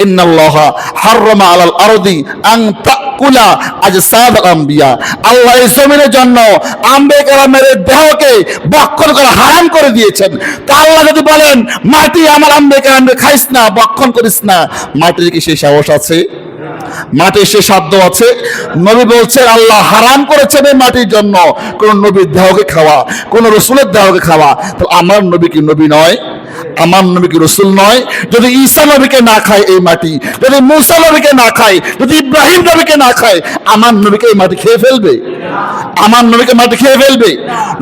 ইন্নাল্লাহা হাররামা আলাল আরদি আন তাকুলা আজসাদ আম্বিয়া, আল্লাহ এই জমিনের জন্য আম্বিয়া কেরামের দেহকে ভক্ষণ করা হারাম করে দিয়েছেন। তা আল্লাহ যদি বলেন মাটি আমার আম্বিয়া কেরামকে খাইস না, ভক্ষণ করিস না, মাটির কি সেই সাহস আছে? মাটির সে সাধ্য আছে? নবী বলছেন আল্লাহ হারাম করেছেন এই মাটির জন্য কোন নবীর দেহকে খাওয়া, কোন রসুলের দেহকে খাওয়া। তো আমার নবী কি নবী নয়? আমার নবী কি রসুল নয়? যদি ঈসা নবীকে না খায় এই মাটি, যদি মুসা নবীকে না খায়, যদি ইব্রাহিম নবীকে না খায়, আমার নবীকে এই মাটি খেয়ে ফেলবে? আমার নবীকে মাটি খেয়ে ফেলবে?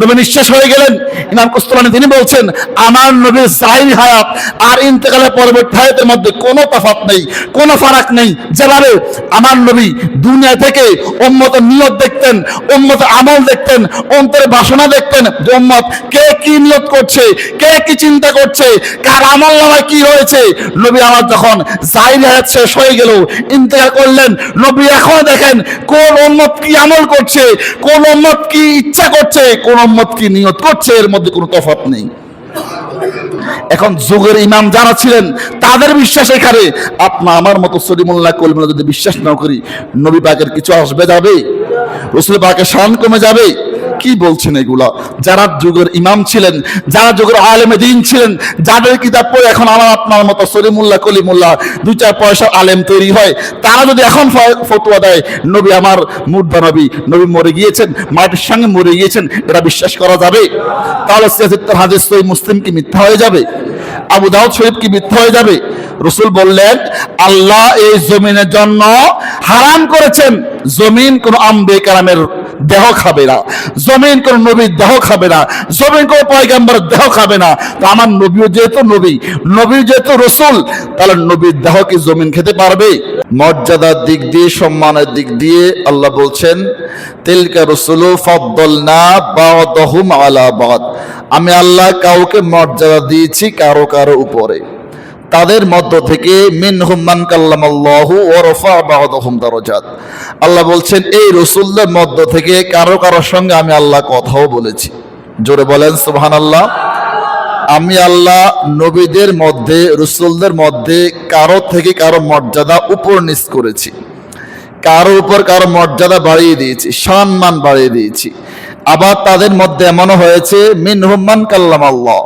নবী নিঃশেষ হয়ে গেলেন। ইমাম কুস্তুলানী তিনি বলছেন আমার নবীর জাহিরি হায়াত আর ইন্তেকালের পরবর্তী হায়াতের মধ্যে কোনো তফাৎ নেই, কোনো ফারাক নেই। যেভাবে আমার নবী দুনিয়া থেকে উম্মতের নিয়ত দেখতেন, উম্মতের আমল দেখতেন, অন্তরের বাসনা দেখতেন, যে উম্মত কে কি নিয়ত করছে, কে কি চিন্তা করছে, কার আমল নামায় কি হয়েছে। নবী আমার যখন জাহিরি হায়াত শেষ হয়ে গেল, ইন্তেকাল করলেন, নবী এখন দেখেন কোন উম্মত কি আমল করছে, কোন উম্মত কি ইচ্ছা করছে, কোন উম্মত কি নিয়ত করছে, এর মধ্যে কোনো তফাৎ নেই। এখন যুগের ইমাম যারা ছিলেন তাদের বিশ্বাস এখানে। আপনার আমার মতো সলিমুল্লাহ কলিমুল্লাহ যদি বিশ্বাস না করি, নবী পাকের কিছু আসবে যাবে? রাসূল পাকের শান কমে যাবে? কি বলছেন এগুলা? যারা যুগের ইমাম ছিলেন, যারা যুগের আলেমে দ্বীন ছিলেন, যাদের কিতাব পড়ে এখন আমার আপনার মতো সলিমুল্লাহ কলিমুল্লাহ 2-4 পয়সার আলেম তৈরি হয়, তারা যদি এখন ফতোয়া দেয় নবী আমার মুর্দা নবী, নবী মরে গিয়েছেন, মাটির সঙ্গে মরে গিয়েছেন, এটা বিশ্বাস করা যাবে? তাহলে সিয়াসিত্তার হাদিস সহিহ মুসলিম কি মিথ্যা হয়ে যাবে? আবু দাউদ শরীফ কি মিথ্যা হয়ে যাবে? রাসূল বললেন আল্লাহ এই জমিনের জন্য হারাম করেছেন, জমিন কোন আম্বিয়া কেরামের দেহ খাবে না, জমিন কোন নবীর দেহ খাবে না, জমিন কোন পয়গম্বরের দেহ খাবে না। তো আমার নবীও যেহেতু নবী, নবী যেহেতু রসুল, তাহলে নবীর দেহ কি জমিন খেতে পারবে? মর্যাদার দিক দিয়ে, সম্মানের দিক দিয়ে আল্লাহ বলছেন তিলকা রুসুলু ফাদ্দালনা বা'দাহুম আলা বা'দ, আমি আল্লাহ কাউকে মর্যাদা দিয়েছি কারো কারো উপরে। তাদের মধ্য থেকে মিনহুম মান কাল্লামাল্লাহু ওয়া রাফা বা'দাহুম দারাজাত, আল্লাহ বলছেন এই রাসূলদের মধ্য থেকে কারো কারো সঙ্গে আমি আল্লাহ কথাও বলেছি। জোরে বলেন সুবহানাল্লাহ। আমি আল্লাহ নবীদের মধ্যে, রাসূলদের মধ্যে কারো থেকে কারো মর্যাদা উপর নিচ করেছি, কারো উপর কারো মর্যাদা বাড়িয়ে দিয়েছি, সম্মান বাড়িয়ে দিয়েছি। আবার তাদের মধ্যে এমনও হয়েছে মিনহুম মান কাল্লামাল্লাহ,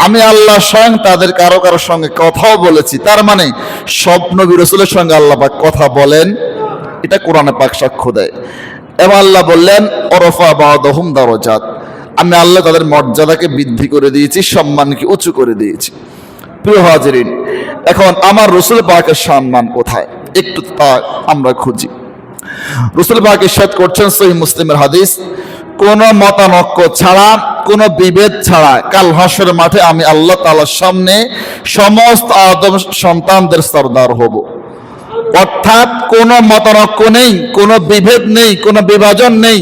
আমি আল্লাহ স্বয়ং তাদের কারো কারো সঙ্গে কথাও বলেছি। তার মানে সব নবী রাসূলের সঙ্গে আল্লাহ পাক কথা বলেন, এটা কোরআনে পাক সাক্ষ্য দেয়। এবং আল্লাহ বললেন ওরফা বা'দাহুম দারাজাত, আমি আল্লাহ তাদের মর্যাদাকে বৃদ্ধি করে দিয়েছি, সম্মানকে উঁচু করে দিয়েছি। প্রিয় হাজিরিন, এখন আমার রাসূল পাকের সম্মান কোথায় একটু তা আমরা খুঁজি। রাসূল পাক ইরশাদ করছেন সহিহ মুসলিমের হাদিস, কোন মতানক্য ছাড়া, কোন বিভেদ ছাড়া কাল হাসরের মাঠে আমি আল্লাহ তাআলার সামনে সমস্ত আদম সন্তানদের সরদার হব। অর্থাৎ কোনো মতানক্য নেই, কোনো বিভেদ নেই, কোনো বিভাজন নেই,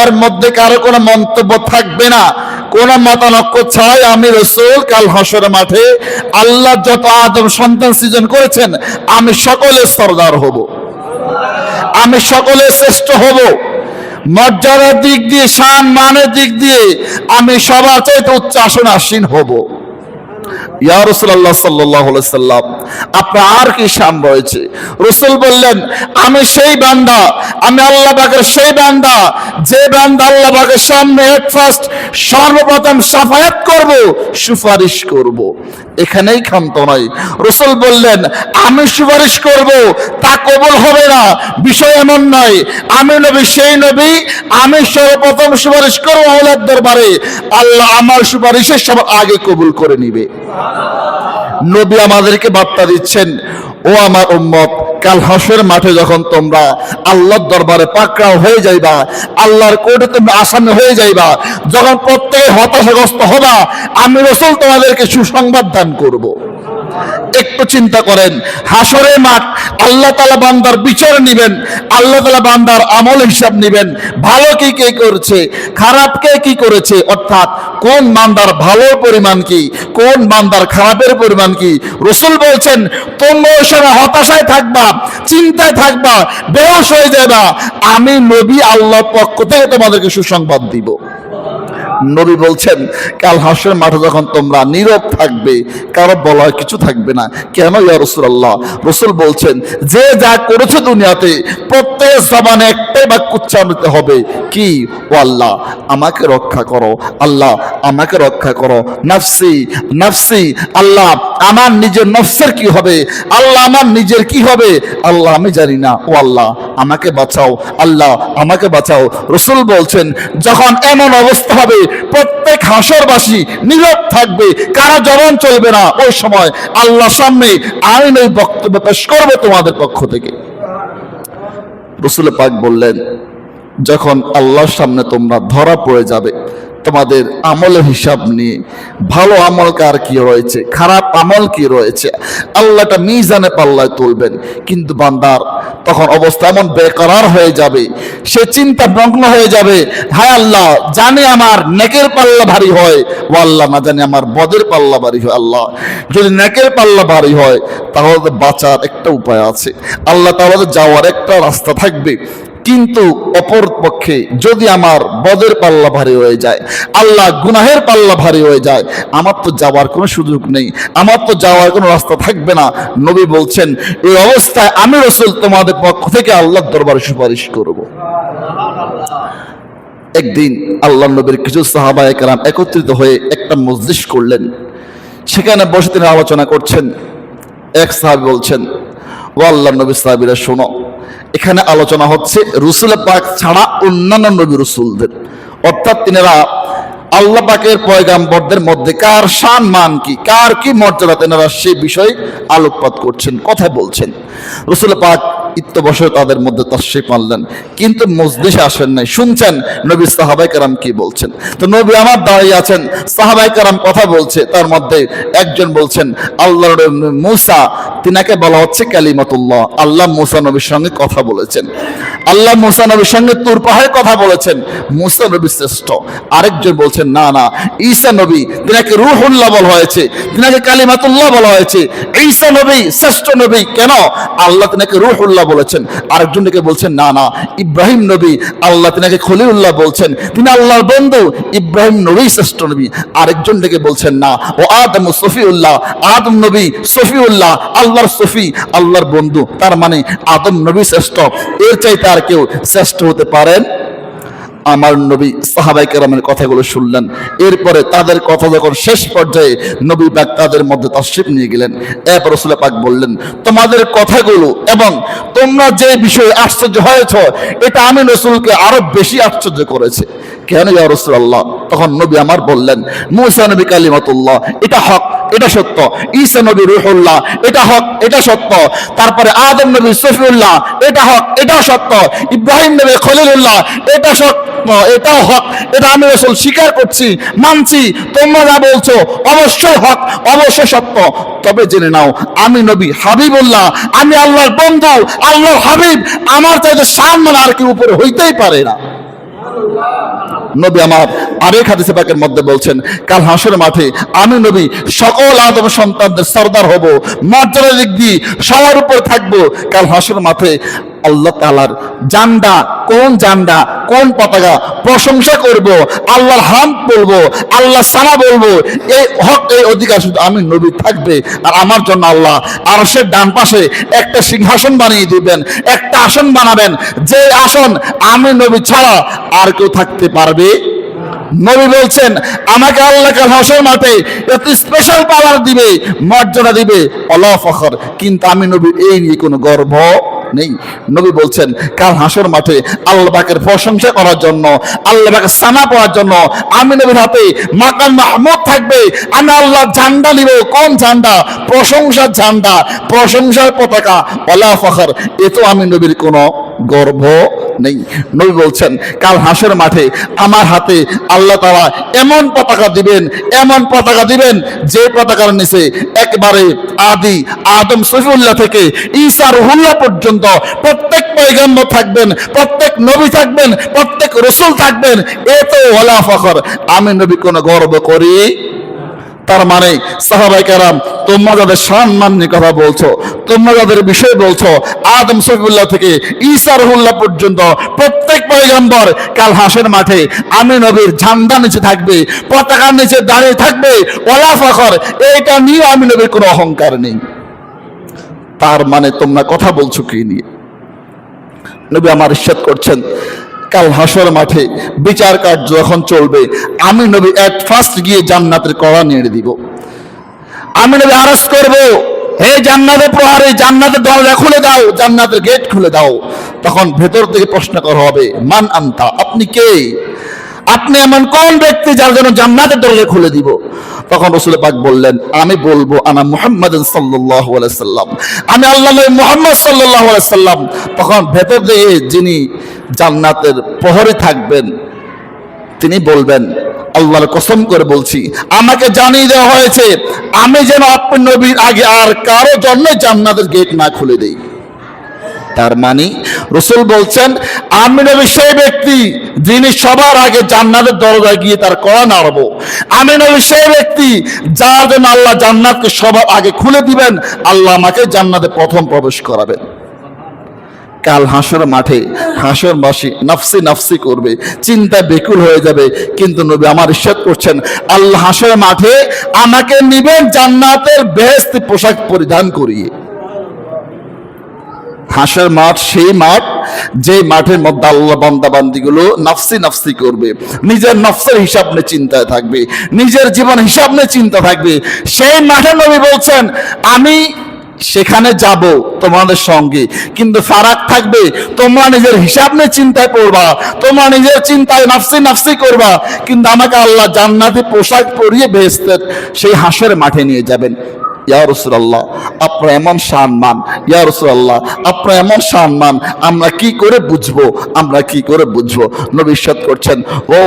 এর মধ্যে কারো কোনো মন্তব্য থাকবে না। কোনো মতানক্য ছাড়াই আমি রাসূল কাল হাসরের মাঠে আল্লাহ যত আদম সন্তান সৃজন করেছেন আমি সকলের সরদার হব, আমি সকলের শ্রেষ্ঠ হব। মর্যাদার দিক দিয়ে, সম্মানের দিক দিয়ে আমি সবার চাইতে উচ্চ আসনে আসীন হব। ইয়া রাসূলুল্লাহ সাল্লাল্লাহু আলাইহি সাল্লাম, আপনার আর কি শান রয়েছে? রাসূল বললেন আমি সেই বান্দা, আমি আল্লাহ পাকের সেই বান্দা যে বান্দা আল্লাহ পাকের সামনে ফার্স্ট সর্বপ্রথম শাফায়াত করব, সুপারিশ করব। এখানেই ক্ষান্ত নয়। রাসূল বললেন আমি সুপারিশ করব, তা কবুল হবে না, বিষয় এমন নয়। আমি নবী, সেই নবী, আমি সর্বপ্রথম সুপারিশ করব আল্লাহর দরবারে, আল্লাহ আমার সুপারিশের সব আগে কবুল করে নিবে। নবী আমাদেরকে বার্তা দিচ্ছেন, ও আমার উম্মত, কাল হাসরের মাঠে যখন তোমরা আল্লাহর দরবারে পাকড়াও হয়ে যাইবা, আল্লাহর কোর্টে তোমরা আসামি হয়ে যাইবা, যখন প্রত্যেকে হতাশাগ্রস্ত হবা, আমি রাসূল তোমাদেরকে সুসংবাদ দান করব। একটু চিন্তা করেন, হাসরের মাঠ, আল্লাহ তাআলা বান্দার বিচার নেবেন, আল্লাহ তাআলা বান্দার আমল হিসাব নেবেন, ভালো কি কে করেছে, খারাপ কে কি করেছে, অর্থাৎ কোন বান্দার ভালোর পরিমাণ কি, কোন বান্দার খারাপের পরিমাণ কি। রাসূল বলছেন তোমরা ওই সময় হতাশায় থাকবা, চিন্তায় থাকবা, বেহুশ হয়ে যাবা, আমি নবী আল্লাহর পক্ষ থেকে তোমাদেরকে সুসংবাদ দিব। নবী বলছেন কাল হাসরের মাঠে যখন তোমরা নীরব থাকবে, কারো বলার কিছু থাকবে না। কেন ইয়া রাসূলুল্লাহ? রাসূল বলছেন যে যা করেছে দুনিয়াতে প্রত্যেক জবানে একটাই বাক্য উচ্চারিত হবে, কি? ও আল্লাহ আমাকে রক্ষা করো, আল্লাহ আমাকে রক্ষা করো, নাফসি নাফসি, আল্লাহ আমার নিজের নফসের কি হবে, আল্লাহ আমার নিজের কি হবে, আল্লাহ আমি জানি না, ও আল্লাহ আমাকে বাঁচাও, আল্লাহ আমাকে বাঁচাও। রাসূল বলছেন যখন এমন অবস্থা হবে প্রত্যেক হাসরবাসী নীরব থাকবে, কারো জবান চলবে না, ওই সময় আল্লাহর সামনে আমি ওই বক্তব্য পেশ করবো তোমাদের পক্ষ থেকে। রাসূল পাক বললেন যখন আল্লাহর সামনে তোমরা ধরা পড়ে যাবে তোমাদের আমলের হিসাব নিয়ে, ভালো আমল কার কি রয়েছে, খারাপ আমল কি রয়েছে, আল্লাহটা মিজানে পাল্লায় তুলবেন। কিন্তু বান্দার তখন অবস্থা এমন বেকরার হয়ে যাবে, সে চিন্তা মগ্ন হয়ে যাবে, হায় আল্লাহ জানে আমার নেকের পাল্লা ভারী হয়, ও আল্লাহ না জানি আমার বদের পাল্লা ভারী হয়। আল্লাহ যদি নেকের পাল্লা ভারী হয় তাহলে বাঁচার একটা উপায় আছে, আল্লাহ তাহলে যাওয়ার একটা রাস্তা থাকবে। কিন্তু অপর পক্ষে যদি আমার বদের পাল্লা ভারী হয়ে যায়, আল্লাহ গুনাহের পাল্লা ভারী হয়ে যায়, আমার তো যাওয়ার কোনো সুযোগ নেই, আমার তো যাওয়ার কোনো রাস্তা থাকবে না। নবী বলছেন এই অবস্থায় আমি রাসূল তোমাদের পক্ষ থেকে আল্লাহর দরবারে সুপারিশ করব। একদিন আল্লাহ নবীর কিছু সাহাবায়ে কেরাম একত্রিত হয়ে একটা মজলিস করলেন। সেখানে বসে তিনি আলোচনা করছেন। এক সাহাবী বলছেন, ও আল্লাহর নবী, সাহাবীরা শোনো, এখানে আলোচনা হচ্ছে রাসূল পাক ছাড়া অন্যান্য নবী রাসূলদের, অর্থাৎ তিনারা আল্লাহ পাকের পয়গাম্বরদের মধ্যে কার শান মান কি, কার কি মর্যাদা, তিনারা সেই বিষয়ে আলোকপাত করছেন, কথা বলছেন। রাসূল পাক ইত্যবসরে তাদের মধ্যে তাশরীফ আনলেন, কিন্তু মজলিসে আসেন নাই, শুনছেন নবী সাহাবায়ে কেরাম কি বলছেন। তো নবী আমার দাঁড়িয়ে আছেন, সাহাবায়ে কেরাম কথা বলছে, তার মধ্যে একজন বলছেন আল্লাহর মূসা, তিনাকে বলা হচ্ছে কালিমাতুল্লাহ, আল্লাহ মূসা নবীর সঙ্গে কথা বলেছেন, আল্লাহ মূসা নবীর সঙ্গে তুর পাহাড়ে কথা বলেছেন, মূসা নবী শ্রেষ্ঠ। আরেকজন বলছেন না না, ঈসা নবী, তিনাকে রূহুল্লাহ বলা হয়েছে, তিনাকে কালিমাতুল্লাহ বলা হয়েছে, ঈসা নবী শ্রেষ্ঠ নবী, কেন? আল্লাহ তিনাকে রূহুল্লাহ বলেছেন। আরেকজন দিকে বলছেন না না, ইব্রাহিম নবী, আল্লাহ তিনাকে খলিলুল্লাহ বলছেন, তিনি আল্লাহর বন্ধু, ইব্রাহিম নবী শ্রেষ্ঠ নবী। আরেকজন দিকে বলছেন না, ও আদম সফিউল্লাহ, আদম নবী সফিউল্লাহ, আল্লাহর সফি, আল্লাহর বন্ধু, তার মানে আদম নবী শ্রেষ্ঠ, এর চাইতে আর কেউ শ্রেষ্ঠ হতে পারেন? আমার নবী সাহাবায়ে কেরামের কথাগুলো শুনলেন। এরপরে তাদের কথা যখন শেষ পর্যায়ে নবী পাক তাদের মধ্যে তাশরীফ নিয়ে গেলেন, এরপর রাসূল পাক বললেন তোমাদের কথাগুলো এবং তোমরা যে বিষয়ে আশ্চর্য হয়েছ এটা আমি রাসূলকে আরো বেশি আশ্চর্য করেছে। কেন ইয়া রাসূলুল্লাহ? তখন নবী আমার বললেন মূসা নবী কালিমাতুল্লাহ, এটা হক, এটা সত্য, ঈসা নবী রূহুল্লাহ, এটা হক, এটা সত্য, তারপরে আদম নবী সফিউল্লাহ, এটা হক, এটা সত্য, ইব্রাহিম নবী খলিলুল্লাহ, এটা সত্য, এটাও হক, এটা আমি রাসূল স্বীকার করছি, মানছি, তোমরা যা বলছো অবশ্যই হক, অবশ্যই সত্য। তবে জেনে নাও আমি নবী হাবিবুল্লাহ, আমি আল্লাহর বন্ধু, আল্লাহর হাবিব, আমার চাইতে সম্মান আর কি উপরে হইতেই পারে না। নবী আমার আরেক হাদিসে পাকের মধ্যে বলছেন কাল হাসরের মাঠে আমি নবী সকল আদম সন্তানদের সরদার হব, মর্যাদার দিক দিয়ে সবার উপর থাকবো। কাল হাসরের মাঠে আল্লাহ তাআলার জান্ডা, কোন জান্ডা, কোন পতাকা প্রশংসা করব, আল্লাহর হামদ বলবো, আল্লাহ সানা বলবো, এই হক, এই অধিকার শুধু আমি নবী থাকবে। আর আমার জন্য আল্লাহ আরশের ডান পাশে একটা সিংহাসন বানিয়ে দিবেন, একটা আসন বানাবেন, যে আসন আমি নবী ছাড়া আর কেউ থাকতে পারবে। নবী বলছেন আমাকে আল্লাহ কাল হাসরের মাঠে এত স্পেশাল পাওয়ার দিবে, মর্যাদা দিবে, আল্লাহ ফখর, কিন্তু আমি নবী এই নিয়ে কোনো গর্ব নেই। নবী বলছেন কাল হাসর মাঠে আল্লাহ পাকের প্রশংসা করার জন্য, আল্লাহ পাকের সানা পাওয়ার জন্য আমি নবীর হাতে মাকাম মাহমুদ থাকবে, আমি আল্লাহ ঝান্ডা নিব। কোন ঝান্ডা? প্রশংসার ঝান্ডা, প্রশংসার পতাকা, আল্লাহ ফখর, এ তো আমি নবীর কোনো গর্ব নেই। নবী বলছেন কাল হাসর মাঠে আমার হাতে আল্লাহ তাআলা এমন পতাকা দিবেন, এমন পতাকা দিবেন যে পতাকার নিচে একবারে আদি আদম সফিউল্লাহ থেকে ঈসা রূহুল্লাহ পর্যন্ত প্রত্যেক পয়গম্বর থাকবেন, প্রত্যেক নবী থাকবেন, প্রত্যেক রাসূল থাকবেন। এ তো ওয়ালা ফখর, আমি নবী কোনো গর্ব করি। তার মানে সাহাবায়ে কেরাম, তোমরা যাদের সম্মান নিয়ে কথা বলছো, তোমরা যাদের বিষয় বলছো, আদম সফিউল্লাহ থেকে ঈসা রুহুল্লাহ পর্যন্ত প্রত্যেক পয়গম্বর কাল হাসরের মাঠে আমি নবীর ঝান্ডা নিচে থাকবে, পতাকার নিচে দাঁড়িয়ে থাকবে, ওয়ালা ফখর, এইটা নিয়ে আমি নবীর কোনো অহংকার নেই। তার মানে তোমরা কথা বলছো কি নিয়ে? নবী আমার ইরশাদ করছেন, কাল হাসর মাঠে বিচার কার্য যখন চলবে, আমি নবী এট ফার্স্ট গিয়ে জান্নাতের কড়া নেড়ে দিব। আমি নবী আরজ করব, হে জান্নাতের প্রহারী, জান্নাতের দরজা খুলে দাও, জান্নাতের গেট খুলে দাও। তখন ভেতর থেকে প্রশ্ন করা হবে, মান আনতা, আপনি কে? আপনি এমন কোন ব্যক্তি যার জন্য জান্নাতের দরজা খুলে দিব? তখন রাসূল পাক বললেন, আমি বলবো আনা মুহাম্মদ সাল্লাল্লাহু আলাইহি সাল্লাম, আমি আল্লাহর নবী মুহাম্মদ সাল্লাল্লাহু আলাইহি সাল্লাম। তখন ভেতর দিয়ে যিনি জান্নাতের প্রহরী থাকবেন তিনি বলবেন, আল্লাহর কসম করে বলছি, আমাকে জানিয়ে দেওয়া হয়েছে আমি যেন আপনার নবীর আগে আর কারো জন্য জান্নাতের গেট না খুলে দেই। তার মানে রাসূল বলছেন, আমি নবী সেই ব্যক্তি যিনি সবার আগে জান্নাতের দরজায় গিয়ে তার কড়া নাড়ব। আমি নবী সেই ব্যক্তি যার জন্য আল্লাহ জান্নাতকে সবার আগে খুলে দিবেন, আল্লাহ আমাকে জান্নাতে প্রথম প্রবেশ করাবেন। কাল হাসর মাঠে হাসরবাসী নফসি নফসি করবে, চিন্তায় বেকুল হয়ে যাবে, কিন্তু নবী আমার ইরশাদ করছেন, আল্লাহ হাসর মাঠে আমাকে নিবেন জান্নাতের বেহেশতি পোশাক পরিধান করিয়ে। হাসর মাঠ সেই মাঠ যে মাঠের মধ্যে আল্লাহ বান্দা বান্দিগুলো নফসি নফসি করবে, নিজের নফসের হিসাব নিয়ে চিন্তায় থাকবে, নিজের জীবন হিসাব নিয়ে চিন্তা থাকবে। সেই মাঠে নবী বলছেন, আমি সেখানে যাব তোমাদের সঙ্গে, কিন্তু ফারাক থাকবে, তোমরা নিজের হিসাব নিয়ে চিন্তায় পড়বা, তোমরা নিজের চিন্তায় নফসি নফসি করবা, কিন্তু আমাকে আল্লাহ জান্নাতি পোশাক পরিয়ে বেহেশতের সেই হাসরের মাঠে নিয়ে যাবেন। ইয়া রাসূলুল্লাহ, আপনার এমন সম্মান, ইয়া রাসূলুল্লাহ আপনার এমন সম্মান, আমরা কি করে বুঝবো, আমরা কি করে বুঝবো? নবী ইরশাদ করছেন, ও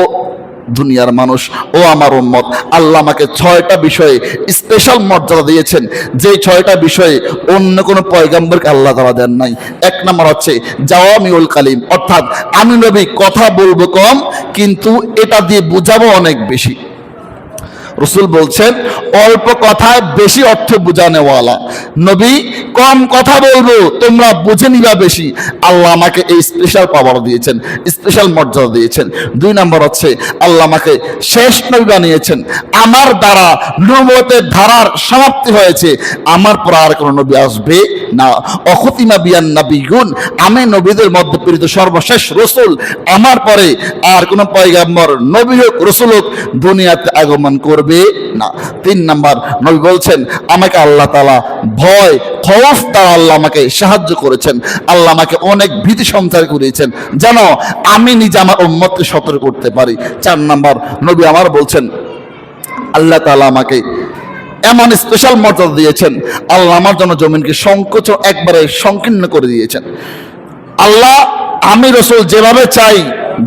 দুনিয়ার মানুষ, ও আমার উম্মত, আল্লাহ আমাকে 6টা বিষয়ে স্পেশাল মর্যাদা দিয়েছেন, যে 6টা বিষয়ে অন্য কোনো পয়গম্বরকে আল্লাহ তাআলা দেন নাই। 1 নম্বর হচ্ছে জাওয়ামিউল কালিম, অর্থাৎ আমি নবী কথা বলবো কম, কিন্তু এটা দিয়ে বুঝাবো অনেক বেশি। রাসূল বলছেন, অল্প কথায় বেশি অর্থ বুঝানেওয়ালা নবী, কম কথা বলবো, তোমরা বুঝে নিবা বেশি। আল্লাহ আমাকে এই স্পেশাল পাওয়ার দিয়েছেন, স্পেশাল মর্যাদা দিয়েছেন। 2 নম্বর হচ্ছে আল্লাহ আমাকে শেষ নবী বানিয়েছেন, আমার দ্বারা নবুয়তের ধারার সমাপ্তি হয়েছে, আমার পর আর কোনো নবী আসবে না। অখতিমা বিয়ান নাবিয়ুন, আমি নবীদের মধ্যে প্রেরিত সর্বশেষ রাসূল, আমার পরে আর কোনো পয়গম্বর নবী হোক রাসূল হোক দুনিয়াতে আগমন করবে না। 3 নাম্বার নবী বলছেন, আমাকে আল্লাহ তাআলা ভয় খৌফ দ্বারা আল্লাহ আমাকে সাহায্য করেছেন, আল্লাহ আমাকে অনেক ভীতি সঞ্চার করিয়েছেন যেন আমি নিজে আমার উম্মতকে সতর্ক করতে পারি। 4 নাম্বার নবী আমার বলছেন, আল্লাহ তাআলা আমাকে এমন স্পেশাল মর্যাদা দিয়েছেন, আল্লাহ আমার জন্য জমিনকে সংকোচ একবারে সংকীর্ণ করে দিয়েছেন। আল্লাহ আমি রাসূল যেভাবে চাই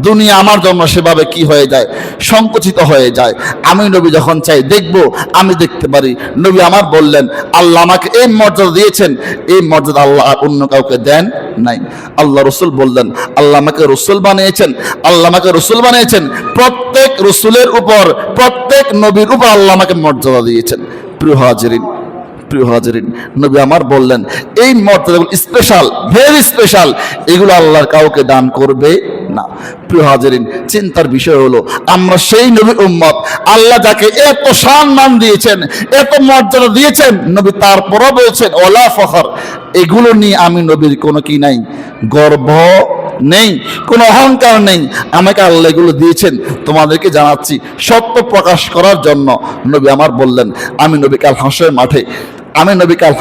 দুনিয়া আমার জন্য সেভাবে কি হয়ে যায়, সংকুচিত হয়ে যায়। আমি নবী যখন চাই দেখবো, আমি দেখতে পারি। নবী আমার বললেন, আল্লাহ আমাকে এই মর্যাদা দিয়েছেন, এই মর্যাদা আল্লাহ আর অন্য কাউকে দেন নাই। আল্লাহ রসুল বললেন, আল্লাহ আমাকে রসুল বানিয়েছেন, আল্লাহ আমাকে রসুল বানিয়েছেন, প্রত্যেক রসুলের উপর, প্রত্যেক নবীর উপর আল্লাহ আমাকে মর্যাদা দিয়েছেন। প্রিয় হাজিরিন, নবী আমার বললেন, এই মর্যাদাগুলো স্পেশাল, ভেরি স্পেশাল, এগুলো আল্লাহর কাউকে দান করবে না। প্রিয় হাজিরিন, চিন্তার বিষয় হলো আমরা সেই নবীর উম্মত, আল্লাহ যাকে এত সম্মান দিয়েছেন, এত মর্যাদা দিয়েছেন, নবী তারপরও বলছেন ওলা ফখর, এগুলো নিয়ে আমি নবীর কোনো কি নাই, গর্ব নেই, কোনো অহংকার নেই। আমাকে আল্লাহ এগুলো দিয়েছেন তোমাদেরকে জানাচ্ছি সত্য প্রকাশ করার জন্য। নবী আমার বললেন, আমি নবী কাল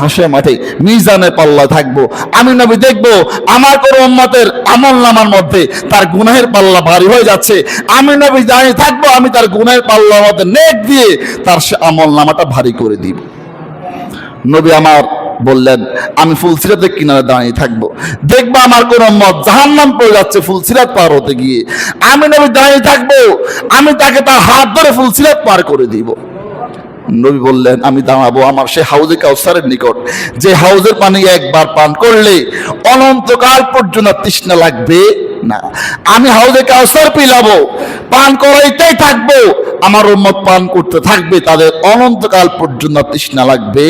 হাসরের মাঠে মিজানের পাল্লা থাকবো, আমি নবী দেখবো আমার কোনো উম্মতের আমল নামার মধ্যে তার গুনাহের পাল্লা ভারী হয়ে যাচ্ছে, আমি নবী দাঁড়িয়ে থাকবো, আমি তার গুনাহের পাল্লার মধ্যে নেট দিয়ে তার সে আমল নামাটা ভারী করে দিব। নবী আমার বললেন, আমি ফুলসিরাতের কিনারে দাঁড়িয়ে থাকবো, দেখবো আমার কোন উম্মত জাহান্নাম পড়ে যাচ্ছে ফুলসিরাত পার হতে গিয়ে, আমি নবী দাঁড়িয়ে থাকবো, আমি তাকে তার হাত ধরে ফুলসিরাত পার করে দিব। নবী বললেন, আমি দাঁড়াবো আমার সেই হাউজে কাউসারের নিকট, যে হাউজের পানি একবার পান করলে অনন্তকাল পর্যন্ত তৃষ্ণা লাগবে না। আমি হাউজে কাউসার পিলাবো, পান করাইতেই থাকবো, আমার উম্মত পান করতে থাকবে, তাদের অনন্তকাল পর্যন্ত তৃষ্ণা লাগবে।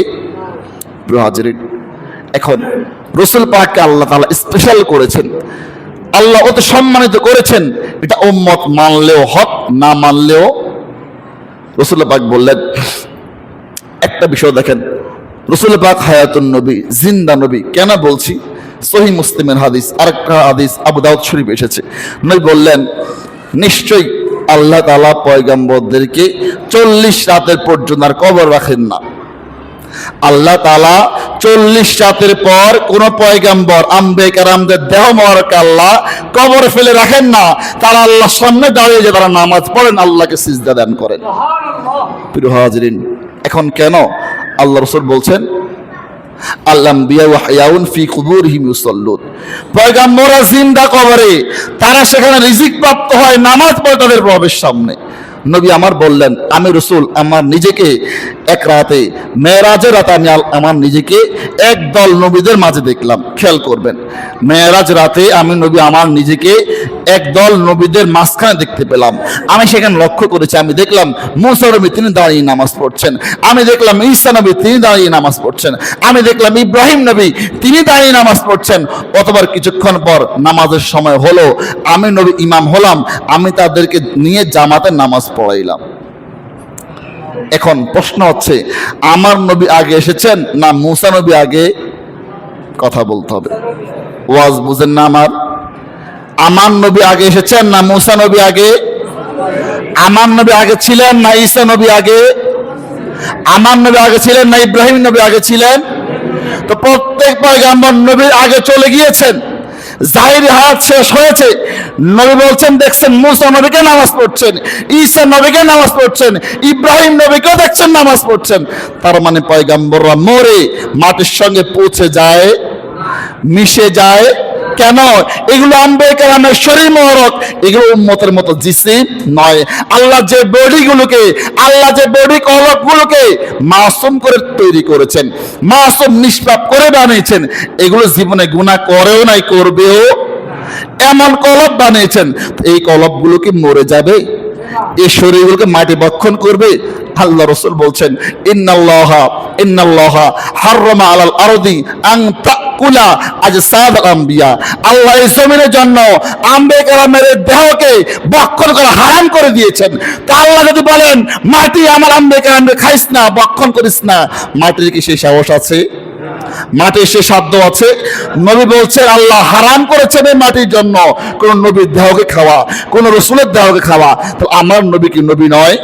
প্রিয় হাজিরিন, এখন রাসূল পাককে আল্লাহ তাআলা স্পেশাল করেছেন, আল্লাহ অতি সম্মানিত করেছেন। এটা উম্মত মানলেও হক, না মানলেও। রাসূল পাক বললেন একটা বিষয় দেখেন, রাসূল পাক হায়াতুন নবী, জিন্দা নবী। কেন বলছি? সহিহ মুসলিমের হাদিস, আরেকটা হাদিস আবু দাউদ শরীফ এসেছে। নবী বললেন নিশ্চয়ই আল্লাহ তাআলা পয়গম্বরদেরকে 40 রাতের পর্যন্ত আর কবর রাখেন না। আল্লাহ তাআলা 40 রাতের পর কোন পয়গম্বর আম্বিয়া কেরামদের দেহ মোবারক আল্লাহ কবরে ফেলে রাখেন না। তারা আল্লাহর সামনে দাঁড়িয়ে যে তারা নামাজ পড়েন, আল্লাহকে সিজদা দান করেন। প্রিয় হাজিরিন, এখন কেন আল্লাহ রাসূল বলছেন আল আম্বিয়া ওয়া হায়াউন ফি কুবুরিহিম ইউসাল্লুন, পয়গম্বররা জিন্দা কবরে, তারা সেখানে রিজিক প্রাপ্ত হয়, নামাজ পড়ে তাদের প্রবেশ সামনে। নবী আমার বললেন আমি রাসূল আমার নিজেকে এক রাতে মেরাজের রাতে আমি আমার নিজেকে একদল নবীদের মাঝে দেখলাম। খেয়াল করবেন, মেরাজ রাতে আমি নবী আমার নিজেকে একদল নবীদের মাঝখানে দেখতে পেলাম। আমি সেখানে লক্ষ্য করেছি, আমি দেখলাম মুসা নবী তিনি দাঁড়িয়ে নামাজ পড়ছেন, আমি দেখলাম ঈসা নবী তিনি দাঁড়িয়ে নামাজ পড়ছেন, আমি দেখলাম ইব্রাহিম নবী তিনি দাঁড়িয়ে নামাজ পড়ছেন। অতবার কিছুক্ষণ পর নামাজের সময় হলো, আমি নবী ইমাম হলাম, আমি তাদেরকে নিয়ে জামাতে নামাজ পড়াইলাম। এখন প্রশ্ন হচ্ছে আমার নবী আগে এসেছেন না মুসা নবী আগে? কথা বলতে হবে, ওয়াজ বুঝেন না আমার নবী আগে এসেছেন না মুসা নবী আগে? আমার নবী আগে ছিলেন না ঈসা নবী আগে? আমার নবী আগে ছিলেন না ইব্রাহিম নবী আগে ছিলেন? তো প্রত্যেক পয়গম্বর নবীর আগে চলে গিয়েছেন, জাহিরি হায়াত শেষ হয়েছে। নবী বলছেন দেখছেন মুসা নবীকে নামাজ পড়ছেন, ঈসা নবীকে নামাজ পড়ছেন, ইব্রাহিম নবীকেও দেখছেন নামাজ পড়ছেন। তার মানে পয়গম্বররা মরে মাটির সঙ্গে পৌঁছে যায়, মিশে যায়। কেন? এগুলো আম্বিয়া কেরামের শরীর মোবারক, এগুলো উম্মতের মতো জিসিম নয়। আল্লাহ যে বডিগুলোকে, আল্লাহ যে বডি কলবগুলোকে মাসুম করে তৈরি করেছেন, মাসুম নিষ্পাপ করে বানিয়েছেন, এগুলো জীবনে গুনাহ করেও নাই, করবেও, এমন কলব বানিয়েছেন। এই কলবগুলো কি মরে যাবে? এই শরীরগুলোকে মাটি ভক্ষণ করবে? আল্লাহ রাসূল বলছেন ইন্নাল্লাহা হাররামা আলাল আরদি আন তাকুলা আজসাদাল আম্বিয়া, আল্লাহ এই জমিনের জন্য আম্বিয়া কেরামের দেহকে ভক্ষণ করা হারাম করে দিয়েছেন। তা আল্লাহ যদি বলেন মাটি আমার আম্বিয়া কেরামকে খাইস না, ভক্ষণ করিস না, মাটির কি সেই সাহস আছে? মাটির সে সাধ্য আছে? নবী বলছেন আল্লাহ হারাম করেছেন এই মাটির জন্য কোন নবীর দেহকে খাওয়া, কোন রাসূলের দেহকে খাওয়া। তো আমার নবী কি নবী নয়?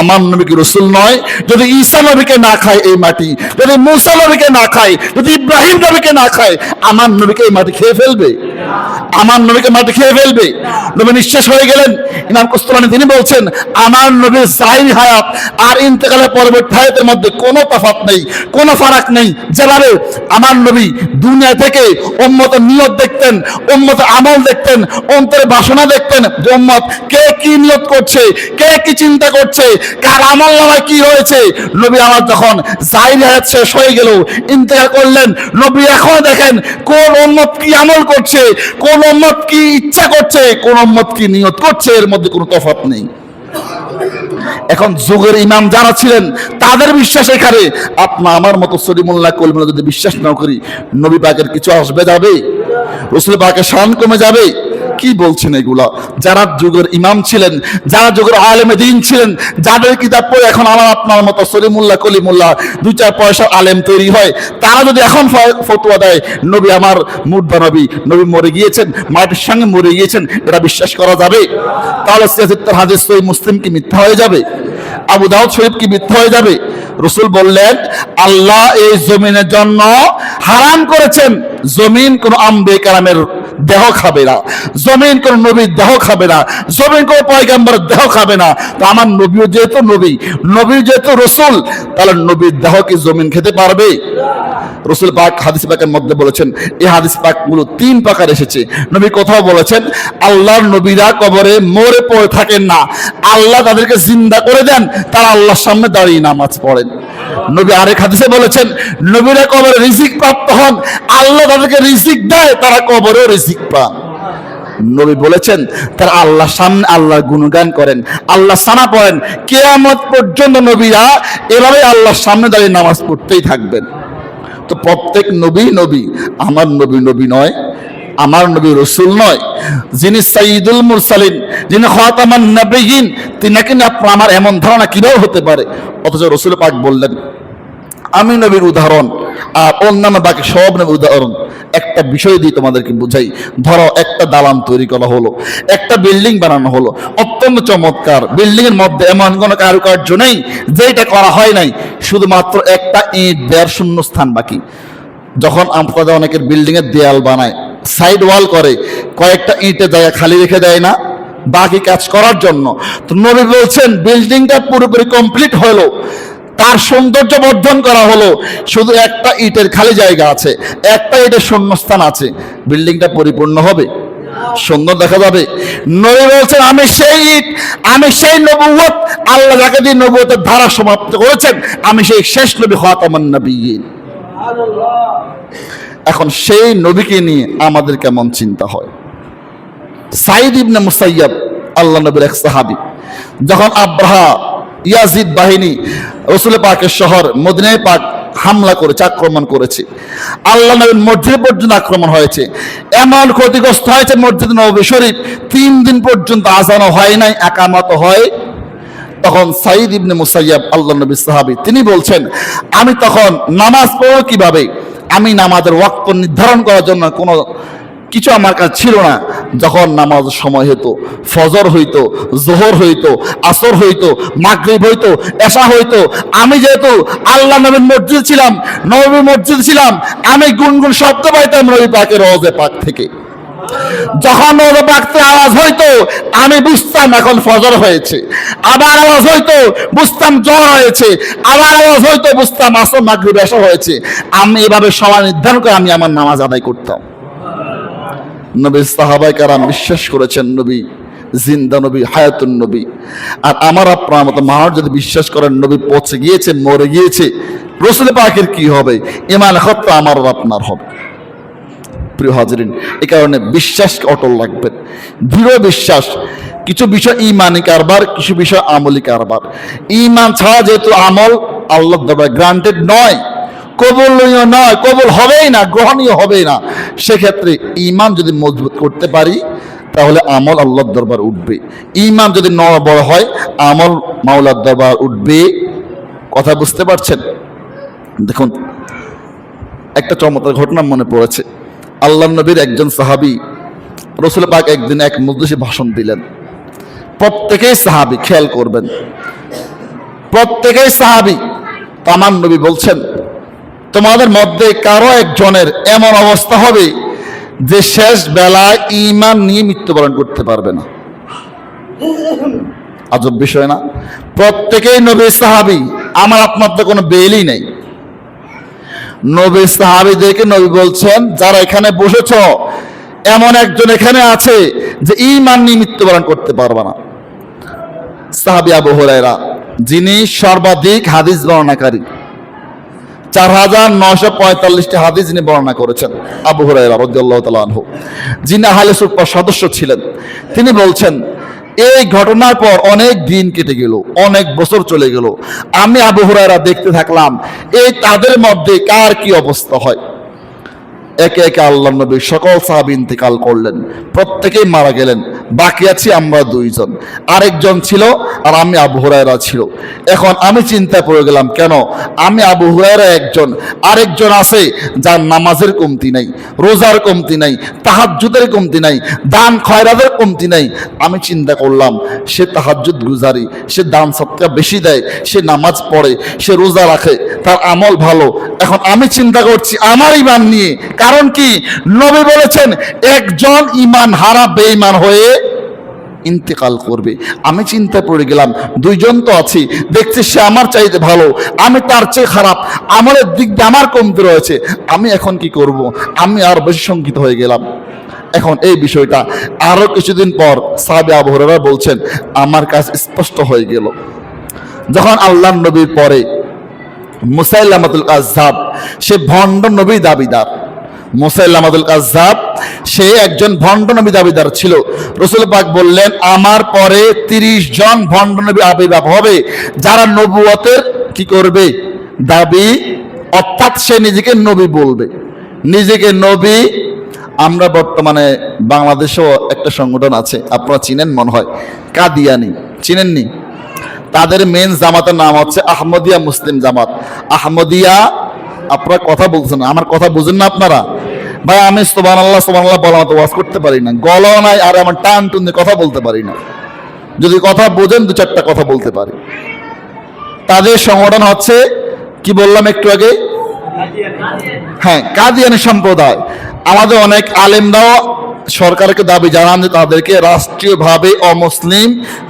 আমার নবী কি রাসূল নয়? যদি ঈসা নবীকে না খায় এই মাটি, যদি মুসা নবীকে না খায়, যদি ইব্রাহিম নবীকে না খায়, আমার নবীকে এই মাটি খেয়ে ফেলবে? আমার নবীকে মাটি খেয়ে ফেলবে? নবী নিঃশেষ হয়ে গেলেন। ইমাম কুস্তুলানী তিনি বলছেন আমার নবীর জাহিরি হায়াত আর ইন্তেকালের পরবর্তী হায়াতের মধ্যে কোনো তফাৎ নেই, কোনো ফারাক নেই। যেভাবে আমার নবী দুনিয়া থেকে উম্মতের নিয়ত দেখতেন, উম্মতের আমল দেখতেন, অন্তরে বাসনা দেখতেন যে উম্মত কে কি নিয়ত করছে, কে কি চিন্তা করছে, কার আমল নামায় কি হয়েছে। নবী আমার যখন জাহিরি হায়াত শেষ হয়ে গেল, ইন্তেকাল করলেন, নবী এখন দেখেন কোন উম্মত কি আমল করছে, কোন উম্মত কি ইচ্ছা করছে, কোন উম্মত কি নিয়ত করছে, এর মধ্যে কোনো তফাৎ নেই। এখন যুগের ইমাম যারা ছিলেন তাদের বিশ্বাস এখানে। আপনার আমার মতো সলিমুল্লাহ কলমুল্লাহ যদি বিশ্বাস না করি, নবী পাকের কিছু আসবে যাবে? রাসূল পাকের শান কমে যাবে? কি বলছেন এগুলা? যারা যুগের ইমাম ছিলেন, যারা যুগের আলেমে দ্বীন ছিলেন, যাদের কিতাব পড়ে এখন আমার আপনার মতো সলিমুল্লাহ কলিমুল্লাহ 2-4 পয়সা আলেম তৈরি হয়, তারা যদি এখন ফতোয়া দেয় নবী আমার মুর্দা নবী, নবী মরে গিয়েছেন, মাটির সঙ্গে মরে গিয়েছেন, এটা বিশ্বাস করা যাবে? তাহলে সিয়াসিত্তার হাদিস সহিহ মুসলিম কি মিথ্যা হয়ে যাবে? আবু দাউদ শরীফ কি মিথ্যা হয়ে যাবে? রাসূল বললেন আল্লাহ এই জমিনের জন্য হারাম করেছেন, জমিন কোন আম্বিয়া কেরামের দেহ খাবে না, জমিন কোন নবীর দেহ খাবে না, জমিন কোন পয়গম্বরের দেহ খাবে না। তো আমার নবীও যেহেতু নবী, নবী যেহেতু রাসূল, তাহলে নবীর দেহ কি জমিন খেতে পারবে? রাসূল পাক হাদিস পাকের মধ্যে বলেছেন, এই হাদিস পাকগুলো 3 প্রকার এসেছে। নবী কোথাও বলেছেন আল্লাহর নবীরা কবরে মরে পড়ে থাকেন না, আল্লাহ তাদেরকে জিন্দা করে দেন, তারা আল্লাহর সামনে দাঁড়িয়ে নামাজ পড়েন। নবী আরেক হাদিসে বলেছেন নবীরা কবরে রিজিক প্রাপ্ত হন, আল্লাহ তাদেরকে রিজিক দেয়, তারা কবরেও রিজিক পান। নবী বলেছেন তারা আল্লাহর সামনে আল্লাহর গুণগান করেন, আল্লাহ সানা পড়েন, কিয়ামত পর্যন্ত নবীরা এভাবে আল্লাহর সামনে দাঁড়িয়ে নামাজ পড়তেই থাকবেন। তো প্রত্যেক নবী নবী, আমার নবী নবী নয়, আমার নবী রসুল নয়, যিনি সাইয়্যিদুল মুরসালিন, যিনি খাতামান নবিয়্যিন, তিনাকে নিয়ে আপনার আমার এমন ধারণা কিভাবে হতে পারে? অথচ রসুল পাক বললেন আমি নবীর উদাহরণ আর অন্যান্য বাকি সব নবীর উদাহরণ। একটা বিষয় দিয়ে তোমাদেরকে বুঝাই। ধরো একটা দালান তৈরি করা হলো, একটা বিল্ডিং বানানো হলো, অত্যন্ত চমৎকার। বিল্ডিং এর মধ্যে এমন কোনো কারুকার্য নেই যেটা করা হয় নাই, শুধুমাত্র একটা ইট দেওয়ার শূন্য স্থান বাকি। যখন আপনাদের অনেকের বিল্ডিং এর দেয়াল বানায়, সাইড ওয়াল করে, কয়েকটা ইটের জায়গা খালি রেখে দেয় না বাকি কাজ করার জন্য। তো নবী বলছেন বিল্ডিংটা পুরোপুরি কমপ্লিট হলো, তার সৌন্দর্য বর্ধন করা হলো, শুধু একটা ইটের খালি জায়গা আছে, একটা ইটের শূন্যস্থান আছে, বিল্ডিংটা পরিপূর্ণ হবে? সুন্দর দেখা যাবে? নবী বলছেন আমি সেই ইট, আমি সেই নবুয়ত, আল্লাহ যাকে দিয়ে নবুয়তের ধারা সমাপ্ত করেছেন, আমি সেই শেষ নবী খাতামান নবিয়্যিন। এখন সেই নবীকে নিয়ে আমাদের কেমন চিন্তা হয়? সাইদ ইবনে মুসাইয়াব আল্লাহ নবীর এক সাহাবী, যখন আব্রাহা ইয়াজিদ বাহিনী রসুল পাকের শহর মদিনায় পাক হামলা করেছে, আক্রমণ করেছে, আল্লাহ নবীর মসজিদ পর্যন্ত আক্রমণ হয়েছে, এমন ক্ষতিগ্রস্ত হয়েছে মসজিদ নববী শরীফ, 3 দিন পর্যন্ত আজানও হয় নাই, একামত হয়। তখন সাইদ ইবনে মুসাইয়াব আল্লাহ নবীর সাহাবী, তিনি বলছেন আমি তখন নামাজ পড়ব কিভাবে? আমি নামাজের ওয়াক্ত নির্ধারণ করার জন্য কোনো কিছু আমার কাছে ছিল না। যখন নামাজ সময় হতো, ফজর হইতো, জোহর হইতো, আসর হইতো, মাগরিব হইতো, এশা হইতো, আমি যেহেতু আল্লাহ নবীর মসজিদ ছিলাম, নবীর মসজিদ ছিলাম, আমি গুনগুন শব্দ পাইতাম নবী পাকের রওজা পাক থেকে। যখন রওজা পাক থেকে আওয়াজ হইতো আমি বুঝতাম এখন ফজর হয়েছে, আবার আওয়াজ হইতো বুঝতাম জোহর হয়েছে, আবার আওয়াজ হইতো বুঝতাম আসর মাগরিব এশা হয়েছে। আমি এভাবে সময় নির্ধারণ করে আমি আমার নামাজ আদায় করতাম। নবীর সাহাবায়ে কেরাম বিশ্বাস করেছেন নবী জিন্দা নবী, হায়াতুন নবী। আর আমার আপনার মতো মানুষ যদি বিশ্বাস করেন নবী পচে গিয়েছে, মরে গিয়েছে, রসুল পাকের কি হবে? ঈমান হত্যা আমার আপনার হবে। প্রিয় হাজিরিন, এই কারণে বিশ্বাসকে অটল রাখবেন, দৃঢ় বিশ্বাস। কিছু বিষয় ঈমানি কারবার, কিছু বিষয় আমলি কারবার। ঈমান ছাড়া যেহেতু আমল আল্লাহর দরবারে গ্রান্টেড নয়, কবুলনীয় নয়, কবুল হবেই না, গ্রহণীয় হবেই না। সেক্ষেত্রে ঈমান যদি মজবুত করতে পারি তাহলে আমল আল্লাহর দরবার উঠবে। ঈমান যদি বড় হয় আমল মাওলার দরবার উঠবে। কথা বুঝতে পারছেন? দেখুন একটা চমৎকার ঘটনা মনে পড়েছে। আল্লাহর নবীর একজন সাহাবী রসুল পাক একদিন এক মজলিসে ভাষণ দিলেন। প্রত্যেকেই সাহাবী, খেয়াল করবেন, প্রত্যেকেই সাহাবী। আমার নবী বলছেন তোমাদের মধ্যে কারো একজনের এমন অবস্থা হবে যে শেষ বেলায় ঈমান নিয়ে মৃত্যুবরণ করতে পারবে না। আজব বিষয় না? প্রত্যেকেই নবীর সাহাবী, আমার আপনার তো কোনো বেলই নেই। নবীর সাহাবীদেরকে নবী বলছেন যারা এখানে বসেছ এমন একজন এখানে আছে যে ঈমান নিয়ে মৃত্যুবরণ করতে পারবে না। সাহাবী আবু হুরায়রা, যিনি সর্বাধিক হাদিস বর্ণনাকারী, 4945টি হাদিস যিনি বর্ণনা করেছেন, আবু হুরায়রা রাদিয়াল্লাহু তাআলা আনহু, যিনি আহলে সুফফার সদস্য ছিলেন, তিনি বলছেন এই ঘটনার পর অনেক দিন কেটে গেল, অনেক বছর চলে গেল, আমি আবু হুরায়রা দেখতে থাকলাম এই তাদের মধ্যে কার কি অবস্থা হয়। একে একে আল্লাহর নবী সকল সাহাবী ইন্তেকাল করলেন, প্রত্যেকেই মারা গেলেন, বাকি আছি আমরা দুইজন, আরেকজন ছিল আর আমি আবু হুরায়রা ছিল। এখন আমি চিন্তায় পড়ে গেলাম, কেন আমি আবু হুরায়রা একজন, আরেকজন আছে যার নামাজের কমতি নাই, রোজার কমতি নাই, তাহাজ্জুদের কমতি নাই, দান খয়রাতের কমতি নাই। আমি চিন্তা করলাম সে তাহাজ্জুদ গুজারি, সে দান সদকা বেশি দেয়, সে নামাজ পড়ে, সে রোজা রাখে, তার আমল ভালো। এখন আমি চিন্তা করছি আমার ঈমান নিয়ে, কারণ কি নবী বলেছেন একজন ঈমান হারা বেঈমান হয়ে ইন্তেকাল করবে। আমি চিন্তায় পড়ে গেলাম দুইজন তো আছি, দেখছি সে আমার চাইতে ভালো, আমি তার চেয়ে খারাপ, আমলের দিক দিয়ে আমার কমতি রয়েছে, আমি এখন কি করব? আমি আর বেশি শঙ্কিত হয়ে গেলাম। এখন এই বিষয়টা আরো কিছুদিন পর সাহাবী আবু হুরায়রা বলছেন আমার কাছে স্পষ্ট হয়ে গেল। যখন আল্লাহর নবীর পরে মুসাইলামাতুল কাজ্জাব, সে ভণ্ড নবী দাবিদার, মুসাইলামাতুল কাজ্জাব সে একজন ভণ্ড নবী দাবিদার ছিল। রাসূল পাক বললেন, আমার পরে 30 জন ভণ্ড নবী আবির্ভাব হবে, যারা নবুয়তের কি করবে, দাবি, অর্থাৎ সে নিজেকে নবী বলবে, নিজেকে নবী। আমরা বর্তমানে বাংলাদেশেও একটা সংগঠন আছে, আপনারা চিনেন মনে হয়, কাদিয়ানি, চিনেননি? তাদের মেন জামাতের নাম হচ্ছে আহমদিয়া মুসলিম জামাত। আহমদিয়া, আপনারা কথা বলছেন, আমার কথা বুঝেন না আপনারা? ভাই আমি সুবহানাল্লাহ সুবহানাল্লাহ বলার মতো ওয়াজ করতে পারি না, গলাও নাই, আর আমার টান টুন দিয়ে কথা বলতে পারি না। যদি কথা বোঝেন 2-4টা কথা বলতে পারি। তাদের সংগঠন হচ্ছে কি বললাম একটু আগে, হ্যাঁ, কাদিয়ানি সম্প্রদায়। আমাদের অনেক আলেমরাও সরকারকে দাবি জানান যে তাদেরকে রাষ্ট্রীয়ভাবে অমুসলিম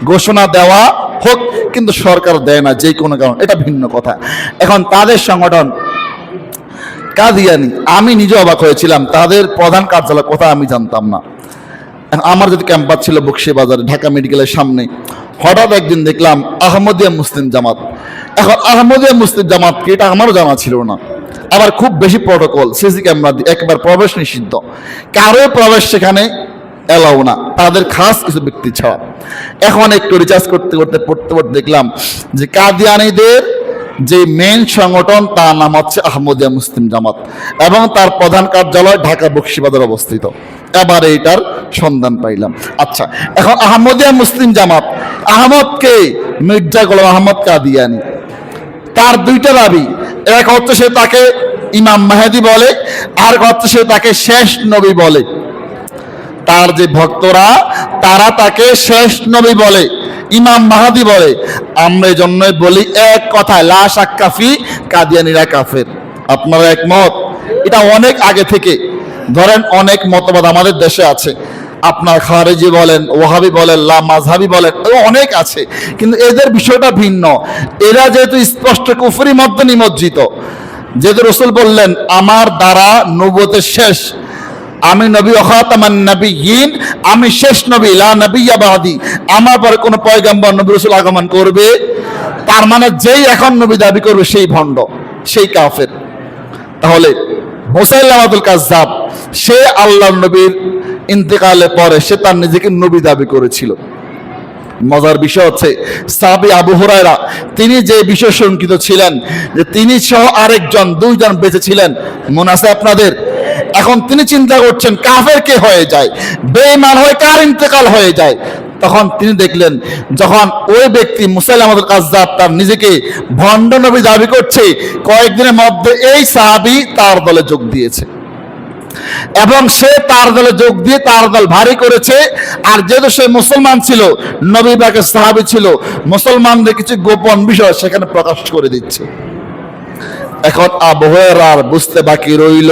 ঘোষণা দেওয়া হোক, কিন্তু সরকার দেয় না যে কোনো কারণ, এটা ভিন্ন কথা। এখন তাদের সংগঠন কাদিয়ানি, আমি নিজে অবাক হয়েছিলাম, তাদের প্রধান কার্যালয় কোথায় আমি জানতাম না। আমার যদি ক্যাম্পাস ছিল বকশীবাজারে ঢাকা মেডিকেলের সামনে, হঠাৎ একদিন দেখলাম আহমদিয়া মুসলিম জামাত। এখন আহমদিয়া মুসলিম জামাত কি, এটা আমারও জানা ছিল না। আবার খুব বেশি প্রটোকল, সিসি ক্যামেরা দিয়ে একবার প্রবেশ নিষিদ্ধ, কারো প্রবেশ সেখানে এলাও না, তাদের খাস কিছু ব্যক্তি ছাড়া। এখন একটু রিচার্জ করতে করতে পড়তে পড়তে দেখলাম যে কাদিয়ানীদের যে মেন সংগঠন তার নাম হচ্ছে আহমদিয়া মুসলিম জামাত, এবং তার প্রধান কার্যালয় ঢাকা বকশীবাজারে অবস্থিত। এবার এইটার সন্ধান পাইলাম। আচ্ছা, এখন আহমদিয়া মুসলিম জামাত, আহমদকে মির্জা গোলাম আহমদ কাদিয়ানী, তার 2টা দাবি। এক হচ্ছে সে তাকে ইমাম মাহদি বলে, আর হচ্ছে সে তাকে শেষ নবী বলে। তার যে ভক্তরা তারা তাকে শেষ নবী বলে, ইমাম মাহদি বলে। আমরা এই জন্যই বলি এক কথায়, লা শাক্কা ফি, কাদিয়ানীরা কাফের। আপনারা একমত? এটা অনেক আগে থেকে, ধরেন অনেক মতবাদ আমাদের দেশে আছে, আপনার খারেজি বলেন, ওয়াহাবি বলেন, লা মাযহাবি বলেন, অনেক আছে, কিন্তু এদের বিষয়টা ভিন্ন। এরা যেহেতু স্পষ্ট কুফরি মধ্যে নিমজ্জিত, যেহেতু রাসূল বললেন আমার দ্বারা নবুয়তের শেষ, আমি নবী খাতামান নবিয়্যিন, আমি শেষ নবী, লা নবিয়্যা বাদি, আমার পরে কোনো পয়গম্বর নবী রাসূল আগমন করবে। তার মানে যেই এখন নবী দাবি করবে সেই ভণ্ড, সেই কাফের। তাহলে মুসাইলামাতুল কাযযাব, সে আল্লাহর নবীর ইন্তেকালের পরে সে তার নিজেকে নবী দাবি করেছিল। মজার বিষয় হচ্ছে সাহাবী আবু হুরায়রা, তিনি যে বিষয় শঙ্কিত ছিলেন যে তিনি সহ আরেকজন 2 জন বেঁচে ছিলেন, মনে আছে আপনাদের? এখন তিনি চিন্তা করছেন কাফের কে হয়ে যায়, বেঈমান হয়ে কার ইন্তেকাল হয়ে যায়। তখন তিনি দেখলেন যখন ওই ব্যক্তি মুসাইলামাতুল কাযযাব তার নিজেকে ভণ্ড নবী দাবি করছে, কয়েকদিনের মধ্যে এই সাহাবী তার দলে যোগ দিয়েছে, এবং সে তার দলে যোগ দিয়ে তার দল ভারী করেছে। আর যেহেতু সে মুসলমান ছিল, নবী পাকের সাহাবী ছিল, মুসলমানদের কিছু গোপন বিষয় সেখানে প্রকাশ করে দিচ্ছে। এখন আবু হুরায়রার বুঝতে বাকি রইল,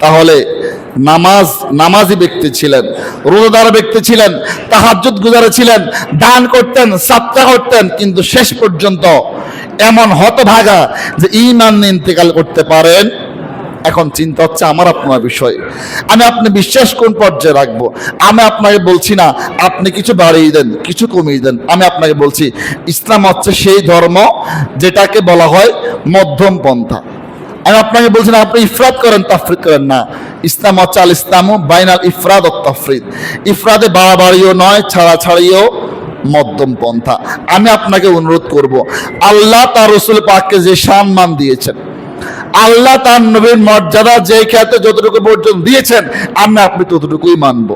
তাহলে নামাজি ব্যক্তি ছিলেন, রোজাদার ব্যক্তি ছিলেন, তাহাজ্জুদ গুজার ছিলেন, দান করতেন, সাদকা করতেন, কিন্তু শেষ পর্যন্ত এমন হতভাগা যে ঈমান নিয়ে ইন্তেকাল করতে পারেন। এখন চিন্তা হচ্ছে আমার আপনার বিষয়, আমি আপনি বিশ্বাস কোন পর্যায়ে রাখবো। আমি আপনাকে বলছি না আপনি কিছু বাড়িয়ে দেন, কিছু কমিয়ে দেন। আমি আপনাকে বলছি ইসলাম হচ্ছে সেই ধর্ম যেটাকে বলা হয় মধ্যম পন্থা। আমি আপনাকে বলছি না আপনি ইফরাদ করেন, তাফরিদ করেন না। ইসলাম হচ্ছে আল ইসলামু বাইনাল ইফরাদ ও তাফরিদ, ইফরাদে বাড়াবাড়িও নয়, ছাড়াছাড়িও মধ্যম পন্থা। আমি আপনাকে অনুরোধ করব, আল্লাহ তার রাসূল পাককে যে সম্মান দিয়েছেন, আল্লাহ তার নবীর মর্যাদা যে ক্ষেত্রে যতটুকু পর্যন্ত দিয়েছেন, আমি আপনি ততটুকুই মানব।